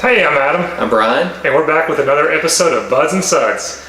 Hey, I'm Adam. I'm Bryan. And we're back with another episode of Buds and Suds.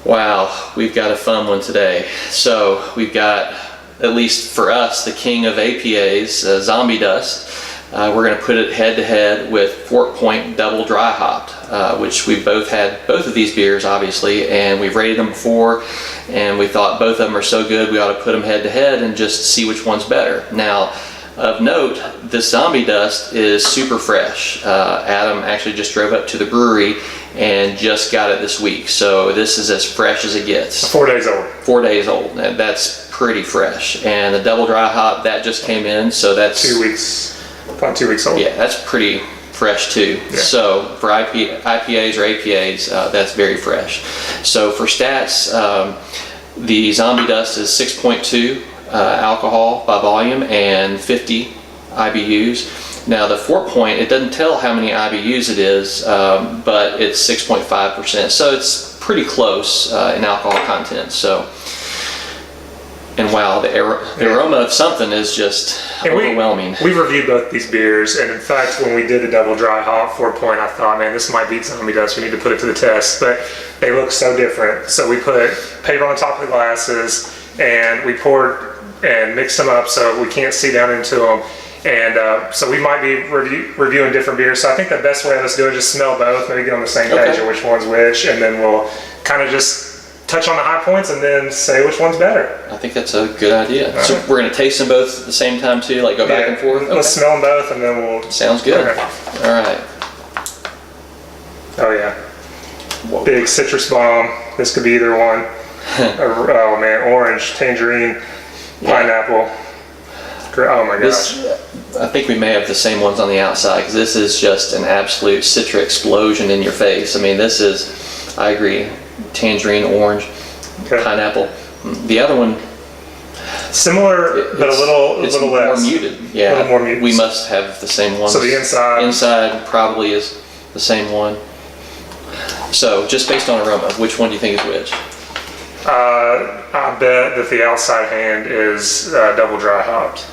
Wow, we've got a fun one today. So we've got, at least for us, the king of APAs, Zombie Dust. We're going to put it head to head with Fort Point Double Dry Hopped, which we've both had both of these beers, obviously, and we've rated them before, and we thought both of them are so good we ought to put them head to head and just see which one's better. Now, of note, this Zombie Dust is super fresh. Adam actually just drove up to the brewery and just got it this week, so this is as fresh as it gets. 4 days old. 4 days old. That's pretty fresh. And the double dry hop, that just came in, so that's 2 weeks, about 2 weeks old. Yeah, that's pretty fresh too. Yeah. So for IPAs or APAs, that's very fresh. So for stats, the Zombie Dust is 6.2 alcohol by volume and 50 IBUs. Now the 4 Point, it doesn't tell how many IBUs it is, but it's 6.5%, so it's pretty close in alcohol content. So, and wow, the aroma of something is just overwhelming. We've reviewed both these beers, and in fact, when we did the double dry hop 4 Point, I thought, man, this might beat Zombie Dust. We need to put it to the test, but they look so different. So we put paper on the top of the glasses, and we poured and mixed them up so we can't see down into them. And so we might be reviewing different beers. So I think the best way of us doing is just smell both, maybe get on the same page of which one's which, and then we'll kind of just touch on the high points and then say which one's better. I think that's a good idea. All so right. We're going to taste them both at the same time too, like go back and forth? Okay. Let's smell them both and then we'll... Sounds good. Okay. All right. Oh yeah. Whoa. Big citrus bomb. This could be either one. Oh man, orange, tangerine, pineapple. Oh my gosh. I think we may have the same ones on the outside, because this is just an absolute citra explosion in your face. I mean, this is, I agree, tangerine, orange, pineapple. The other one, similar, but a little less. More muted. Yeah, a little more muted. We must have the same one. So the inside probably is the same one. So just based on aroma, which one do you think is which? I bet that the outside hand is double dry hopped.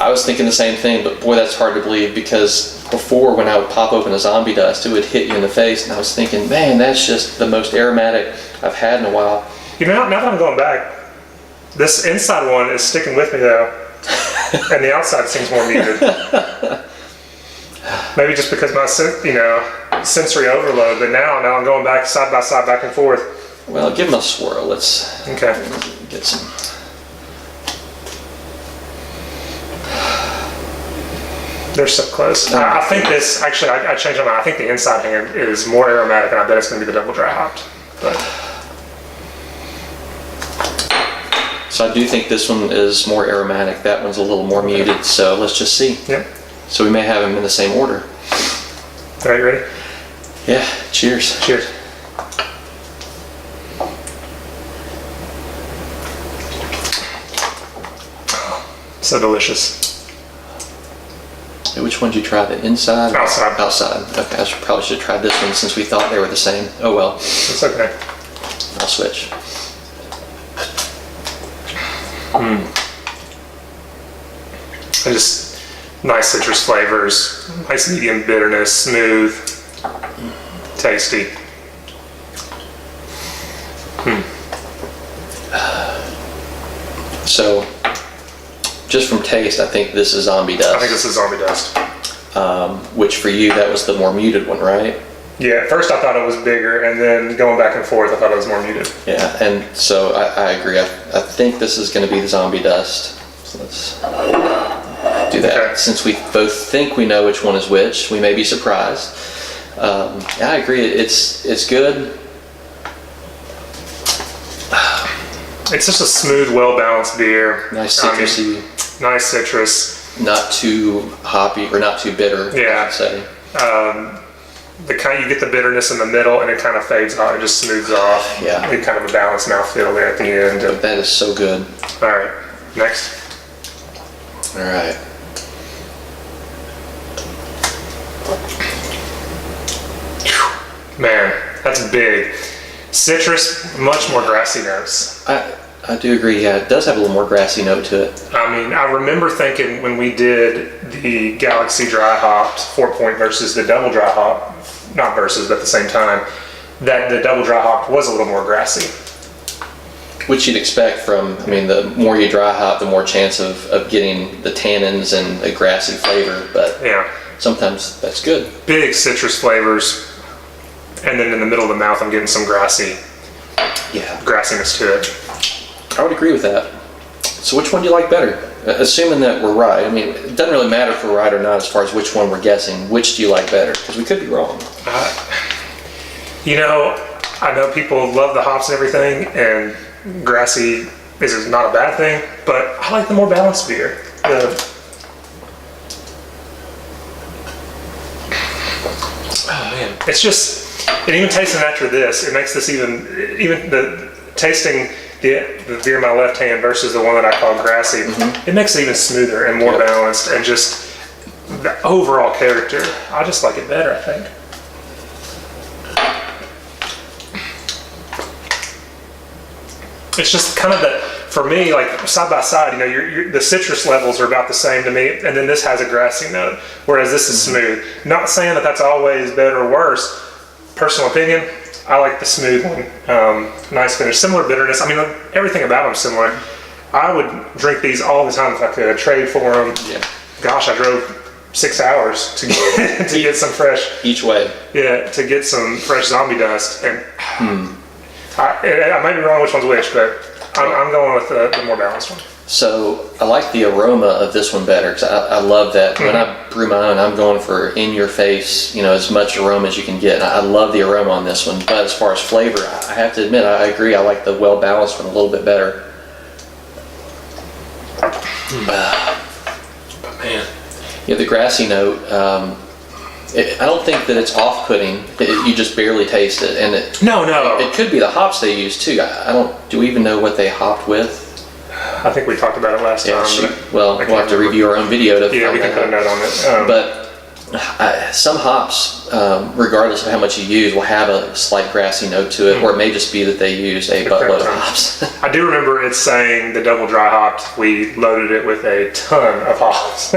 I was thinking the same thing, but boy, that's hard to believe, because before, when I would pop open a Zombie Dust, it would hit you in the face, and I was thinking, man, that's just the most aromatic I've had in a while. You know, now that I'm going back, this inside one is sticking with me though, and the outside seems more muted. Maybe just because my sensory overload, but now I'm going back side by side, back and forth. Well, give them a swirl. Let's get some. They're so close. I think this, actually, I changed my mind. I think the inside hand is more aromatic, and I bet it's going to be the double dry hopped. But. So I do think this one is more aromatic. That one's a little more muted, so let's just see. Yep. So we may have them in the same order. All right, you ready? Yeah, cheers. Cheers. So delicious. Hey, which one did you try? The inside? Outside. Outside. Okay, I probably should have tried this one since we thought they were the same. Oh well. It's okay. I'll switch. And just nice citrus flavors, nice medium bitterness, smooth, tasty. So, just from taste, I think this is Zombie Dust. I think this is Zombie Dust. Which for you, that was the more muted one, right? Yeah, at first I thought it was bigger, and then going back and forth, I thought it was more muted. Yeah, and so I agree. I think this is going to be the Zombie Dust. So let's do that. Okay. Since we both think we know which one is which, we may be surprised. Yeah, I agree. It's good. It's just a smooth, well-balanced beer. Nice citrusy. Nice citrus. Not too hoppy or not too bitter. Yeah. I would say. The kind you get the bitterness in the middle, and it kind of fades off. It just smooths off. Yeah. It kind of a balanced mouthfeel there at the end. That is so good. All right. Next. All right. Man, that's big. Citrus, much more grassy notes. I do agree. Yeah, it does have a little more grassy note to it. I mean, I remember thinking when we did the Galaxy dry hopped 4-point versus the double dry hop, not versus, but at the same time, that the double dry hop was a little more grassy. Which you'd expect from, I mean, the more you dry hop, the more chance of getting the tannins and a grassy flavor, but Yeah. sometimes that's good. Big citrus flavors, and then in the middle of the mouth, I'm getting some grassiness to it. I would agree with that. So which one do you like better? Assuming that we're right. I mean, it doesn't really matter if we're right or not as far as which one we're guessing. Which do you like better? Because we could be wrong. You know, I know people love the hops and everything, and grassy is not a bad thing, but I like the more balanced beer. Oh man, it's just, and even tasting after this, it makes this even the tasting the beer in my left hand versus the one that I call grassy, it makes it even smoother and more balanced, and just the overall character. I just like it better, I think. It's just kind of for me, like side by side, you know, the citrus levels are about the same to me, and then this has a grassy note, whereas this is smooth. Not saying that that's always better or worse. Personal opinion, I like the smooth one. Nice finish, similar bitterness. I mean, everything about them similar. I would drink these all the time if I could. I'd trade for them. Yeah. Gosh, I drove 6 hours to get some fresh. Each way. Yeah, to get some fresh zombie dust, and I might be wrong which one's which, but I'm going with the more balanced one. So I like the aroma of this one better because I love that. When I brew my own, I'm going for in your face, you know, as much aroma as you can get. And I love the aroma on this one. But as far as flavor, I have to admit, I agree. I like the well balanced one a little bit better. But man, yeah, the grassy note. I don't think that it's off-putting. You just barely taste it, and it could be the hops they use too. Do we even know what they hopped with? I think we talked about it last time. Well, we'll have to review our own video to we can put a note on it. But some hops, regardless of how much you use, will have a slight grassy note to it, or it may just be that they used a buttload of hops. I do remember it saying the double dry hopped. We loaded it with a ton of hops.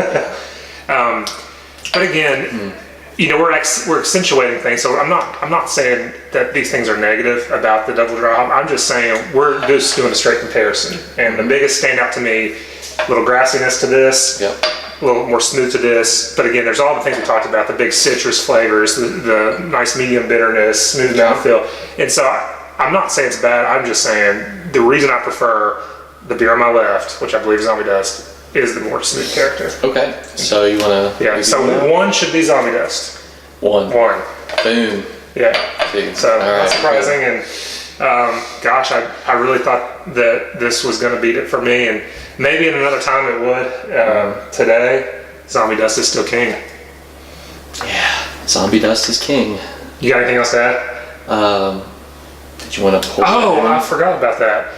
But again, you know, we're accentuating things. So I'm not saying that these things are negative about the double dry hop. I'm just saying we're just doing a straight comparison. And the biggest standout to me, a little grassiness to this, a little more smooth to this. But again, there's all the things we talked about, the big citrus flavors, the nice medium bitterness, smooth mouthfeel. And so I'm not saying it's bad. I'm just saying the reason I prefer the beer on my left, which I believe is Zombie Dust, is the more smooth character. Okay, so you want to... Yeah, so one should be Zombie Dust. One. Boom. Yeah. Two. So all that's right, surprising, and gosh, I really thought that this was going to beat it for me, and maybe in another time it would. Today, Zombie Dust is still king. Yeah, Zombie Dust is king. You got anything else to add? Did you want to pour I forgot about that.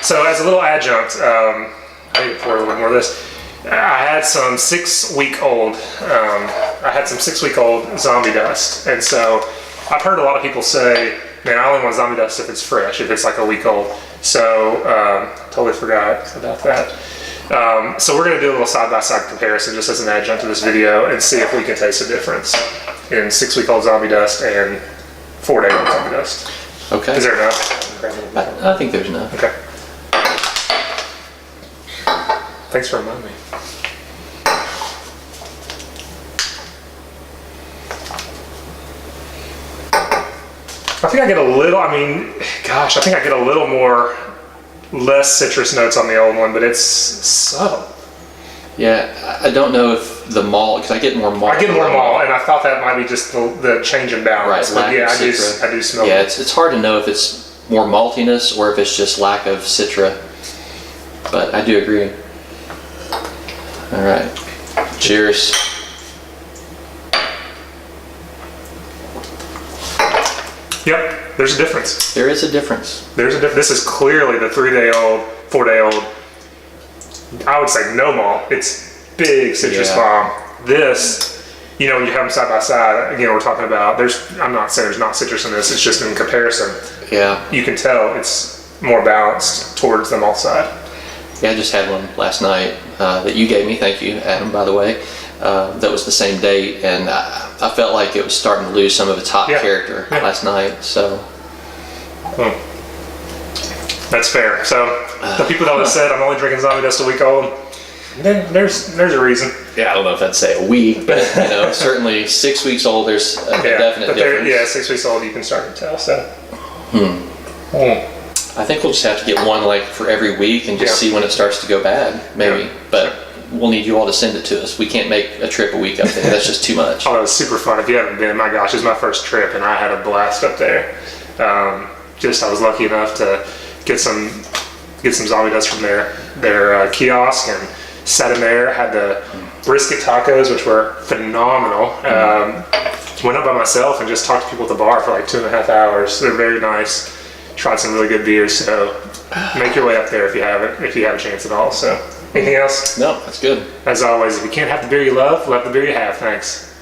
So as a little adjunct, I need to pour a little more of this. I had some 6-week-old Zombie Dust, and so I've heard a lot of people say, man, I only want Zombie Dust if it's fresh, if it's like a week old. So totally forgot about that. So we're going to do a little side-by-side comparison just as an adjunct to this video and see if we can taste a difference in 6-week-old Zombie Dust and 4-day-old Zombie Dust. Okay. Is there enough? I think there's enough. Okay. Thanks for reminding me. I think I get a little, I think I get a little more, less citrus notes on the old one, but it's subtle. Yeah, I don't know if the malt, because I get more malt. I get more malt, and I thought that might be just the change in balance. Right, but yeah, I do smell yeah, it. it's hard to know if it's more maltiness or if it's just lack of citra, but I do agree. All right, cheers. Yep, there's a difference. There is a difference. This is clearly the 3-day-old, 4-day-old. I would say no malt. It's big citrus bomb. This, you know, when you have them side by side, again, we're talking about, I'm not saying there's not citrus in this, it's just in comparison. Yeah. You can tell it's more balanced towards the malt side. Yeah, I just had one last night that you gave me. Thank you, Adam, by the way. That was the same date, and I felt like it was starting to lose some of its hot character last night. So that's fair. So the people that have said I'm only drinking Zombie Dust a week old, then there's a reason. yeah, I don't know if I'd say a week, but certainly 6 weeks old. There's a definite difference. 6 weeks old, you can start to tell. So. I think we'll just have to get one like for every week and just see when it starts to go bad, maybe. But we'll need you all to send it to us. We can't make a trip a week up there. That's just too much. Oh, it was super fun. If you haven't been, my gosh, it was my first trip, and I had a blast up there. I was lucky enough to get some Zombie Dust from their kiosk and sat in there. Had the brisket tacos, which were phenomenal. Went up by myself and just talked to people at the bar for like 2.5 hours. They're very nice. Tried some really good beers, so make your way up there if you have a chance at all. So, anything else? No, that's good. As always, if you can't have the beer you love the beer you have. Thanks.